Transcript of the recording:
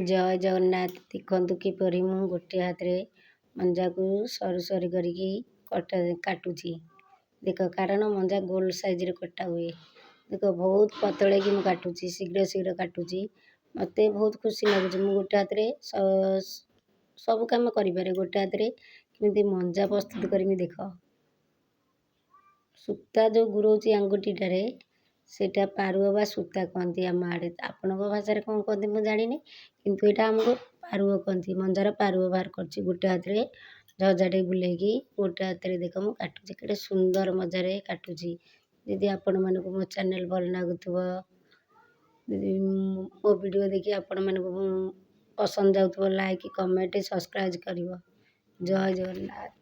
ଜୟ ଜଗନ୍ନାଥ। ଦେଖନ୍ତୁ କିପରି ମୁଁ ଗୋଟିଏ ହାତରେ ମଞ୍ଜାକୁ ସରୁ ସରୁ କରିକି କାଟୁଛି। ଦେଖ, କାରଣ ମଞ୍ଜା ଗୋଲ ସାଇଜରେ କଟା ହୁଏ। ଦେଖ, ବହୁତ ପତଳେଇକି ମୁଁ କାଟୁଛି, ଶୀଘ୍ର ଶୀଘ୍ର କାଟୁଛି। ମୋତେ ବହୁତ ଖୁସି ଲାଗୁଛି। ମୁଁ ଗୋଟେ ହାତରେ ସବୁ କାମ କରିପାରେ। ଗୋଟେ ହାତରେ କେମିତି ମଞ୍ଜା ପ୍ରସ୍ତୁତ କରିମି ଦେଖ। ସୂତା ଯେଉଁ ଗୁରଉଛି ଆଙ୍ଗୁଠିଟାରେ, ସେଇଟା ପାରୁଅ ବା ସୂତା କହନ୍ତି ଆମ ଆଡ଼େ। ଆପଣଙ୍କ ଭାଷାରେ କ'ଣ କହନ୍ତି ମୁଁ ଜାଣିନି, କିନ୍ତୁ ଏଇଟା ଆମକୁ ପାରୁଅ କହନ୍ତି। ମଞ୍ଜାର ପାରୁଅ ବାହାର କରୁଛି ଗୋଟେ ହାତରେ ଝଜାଟେ ବୁଲେଇକି। ଗୋଟେ ହାତରେ ଦେଖ ମୁଁ କାଟୁଛି, କେଡ଼େ ସୁନ୍ଦର ମଜାରେ କାଟୁଛି। ଯଦି ଆପଣମାନଙ୍କୁ ମୋ ଚ୍ୟାନେଲ୍ ଭଲ ଲାଗୁଥିବ, ଯଦି ମୋ ଭିଡ଼ିଓ ଦେଖି ଆପଣମାନଙ୍କୁ ପସନ୍ଦ ଯାଉଥିବ, ଲାଇକ୍, କମେଣ୍ଟ, ସବସ୍କ୍ରାଇବ୍ କରିବ। ଜୟ ଜଗନ୍ନାଥ।